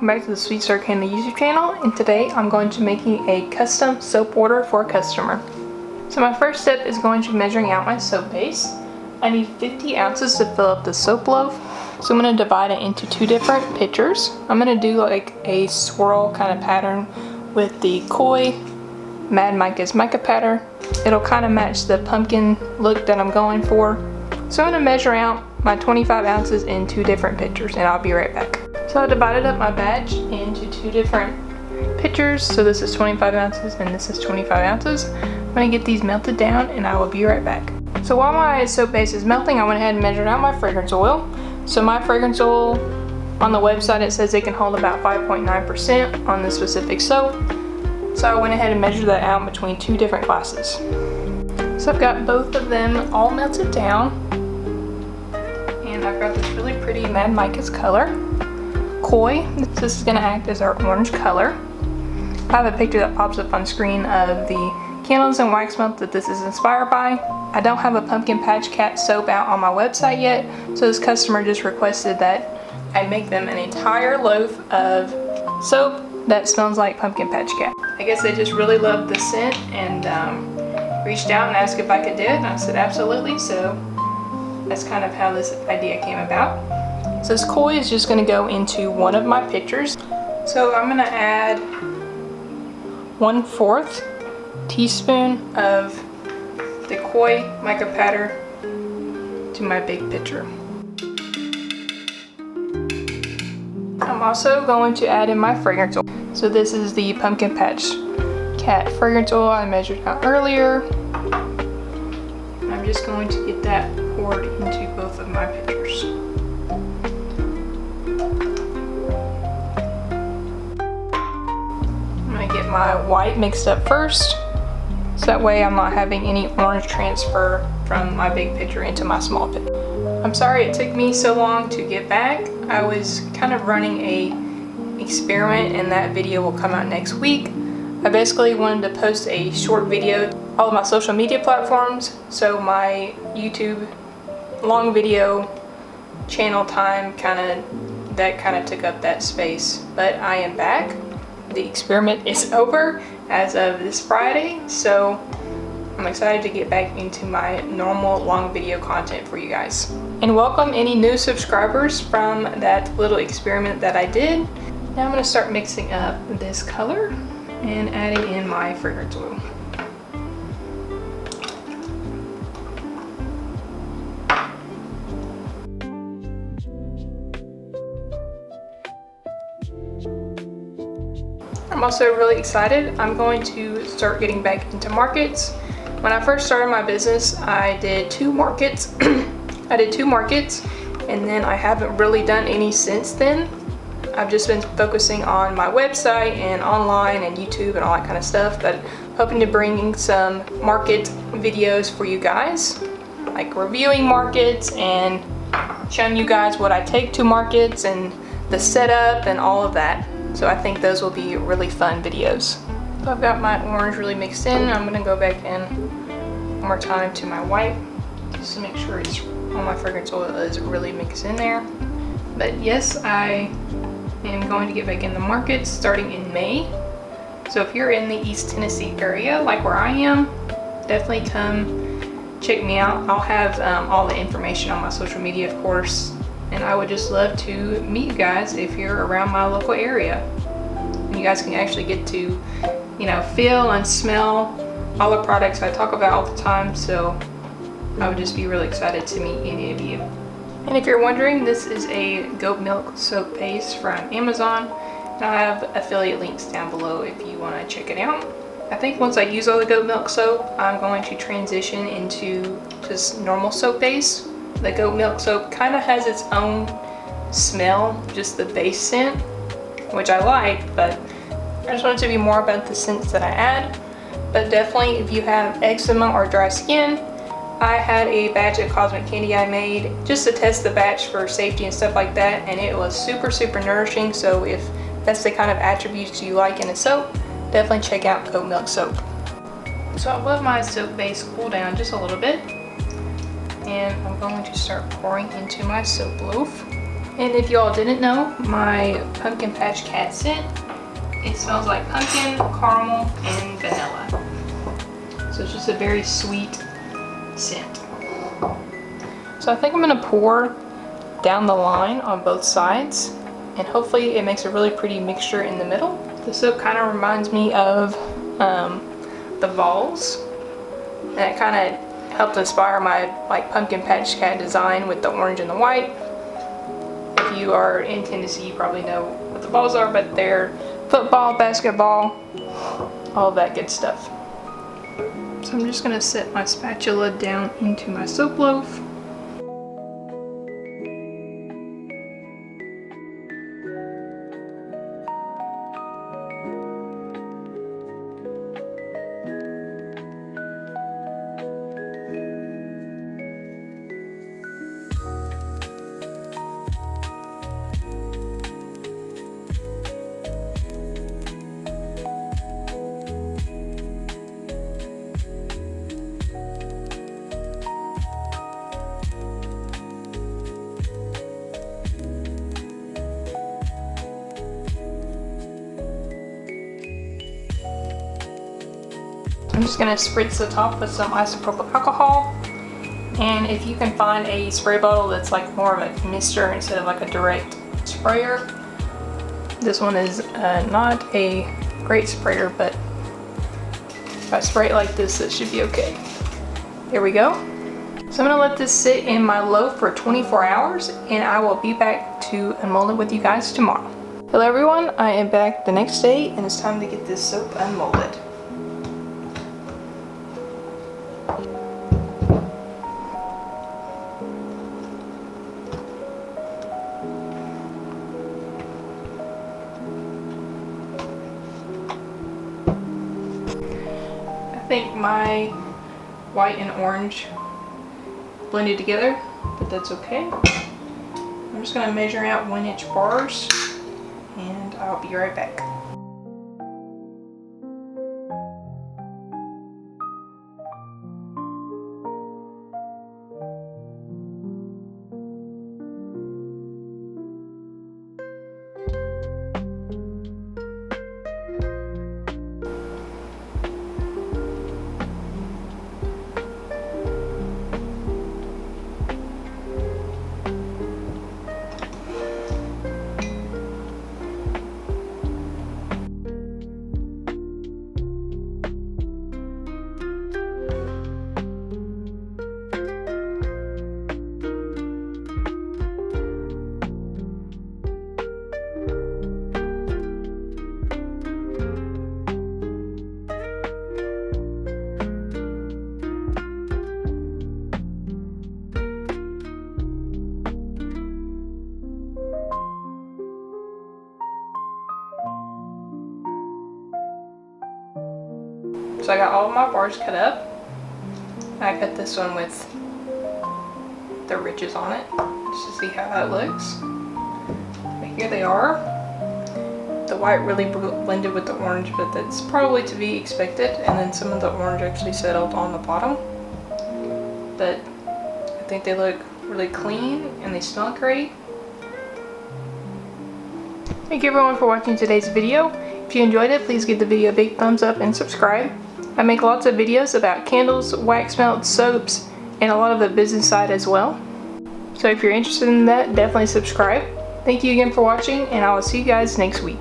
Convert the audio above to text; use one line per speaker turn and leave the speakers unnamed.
welcome back to the Sweet Star Candy YouTube channel, and today I'm going to be making a custom soap order for a customer. So my first step is going to be measuring out my soap base. I need 50 ounces to fill up the soap loaf, so I'm going to divide it into two different pitchers. I'm going to do like a swirl kind of pattern with the Koi Mad Micas Mica pattern. It'll kind of match the pumpkin look that I'm going for. So I'm going to measure out my 25 ounces in two different pitchers, and I'll be right back. So I divided up my batch into two different pitchers. So this is 25 ounces and this is 25 ounces. I'm going to get these melted down and I will be right back. So while my soap base is melting, I went ahead and measured out my fragrance oil. So my fragrance oil, on the website it says it can hold about 5.9% on the specific soap. So I went ahead and measured that out between two different glasses. So I've got both of them all melted down. And I've got this really pretty Mad Micas color. Koi, this is going to act as our orange color. I have a picture that pops up on screen of the candles and wax melt that this is inspired by. I don't have a pumpkin patch cat soap out on my website yet, so this customer just requested that I make them an entire loaf of soap that smells like pumpkin patch cat. I guess they just really loved the scent and reached out and asked if I could do it, and I said absolutely. So that's kind of how this idea came about. So this Koi is just going to go into one of my pitchers. So I'm going to add 1/4 teaspoon of the Koi mica powder to my big pitcher. I'm also going to add in my fragrance oil. So this is the pumpkin patch cat fragrance oil I measured out earlier. I'm just going to get that poured into both of my pitchers. I'm going to get my white mixed up first, so that way I'm not having any orange transfer from my big pitcher into my small pitcher. I'm sorry it took me so long to get back. I was kind of running a experiment, and that video will come out next week. I basically wanted to post a short video on all of my social media platforms, so my YouTube long video channel time kind of took up that space. But I am back. The experiment is over as of this Friday, so I'm excited to get back into my normal long video content for you guys. And welcome any new subscribers from that little experiment that I did. Now I'm going to start mixing up this color and adding in my fragrance oil. I'm also really excited. I'm going to start getting back into markets. When I first started my business, I did two markets. I did two markets, and then I haven't really done any since then. I've just been focusing on my website and online and YouTube and all that kind of stuff, but hoping to bring some market videos for you guys, like reviewing markets and showing you guys what I take to markets and the setup and all of that. So I think those will be really fun videos. So I've got my orange really mixed in. I'm going to go back in one more time to my white just to make sure all my fragrance oil is really mixed in there. But yes, I am going to get back in the market starting in May. So if you're in the East Tennessee area like where I am, definitely come check me out. I'll have all the information on my social media, of course. And I would just love to meet you guys if you're around my local area. And you guys can actually get to, you know, feel and smell all the products I talk about all the time. So I would just be really excited to meet any of you. And if you're wondering, this is a goat milk soap base from Amazon. And I have affiliate links down below if you want to check it out. I think once I use all the goat milk soap, I'm going to transition into just normal soap base. The goat milk soap kind of has its own smell, just the base scent, which I like, but I just want it to be more about the scents that I add. But definitely if you have eczema or dry skin, I had a batch of cosmic candy I made just to test the batch for safety and stuff like that, and it was super nourishing. So if that's the kind of attributes you like in a soap, definitely check out goat milk soap. So I'll let my soap base cool down just a little bit, and I'm going to start pouring into my soap loaf. And if you all didn't know, my Pumpkin Patch Cat scent, it smells like pumpkin, caramel, and vanilla. So it's just a very sweet scent. So I think I'm gonna pour down the line on both sides, and hopefully it makes a really pretty mixture in the middle. The soap kind of reminds me of the Vols, and it kind of helped inspire my Pumpkin Patch Cat design with the orange and the white. If you are in Tennessee, you probably know what the Vols are, but they're football, basketball, all of that good stuff. So I'm just gonna set my spatula down into my soap loaf. I'm just going to spritz the top with some isopropyl alcohol, and if you can find a spray bottle that's like more of a mister instead of like a direct sprayer. This one is not a great sprayer, but if I spray it like this, it should be okay. There we go. So I'm going to let this sit in my loaf for 24 hours, and I will be back to unmold it with you guys tomorrow. Hello everyone, I am back the next day, and it's time to get this soap unmolded. I think my white and orange blended together, but that's okay. I'm just going to measure out 1-inch bars, and I'll be right back. So I got all of my bars cut up. I cut this one with the ridges on it, just to see how that looks. But here they are. The white really blended with the orange, but that's probably to be expected. And then some of the orange actually settled on the bottom. But I think they look really clean and they smell great. Thank you everyone for watching today's video. If you enjoyed it, please give the video a big thumbs up and subscribe. I make lots of videos about candles, wax melts, soaps, and a lot of the business side as well. So if you're interested in that, definitely subscribe. Thank you again for watching, and I will see you guys next week.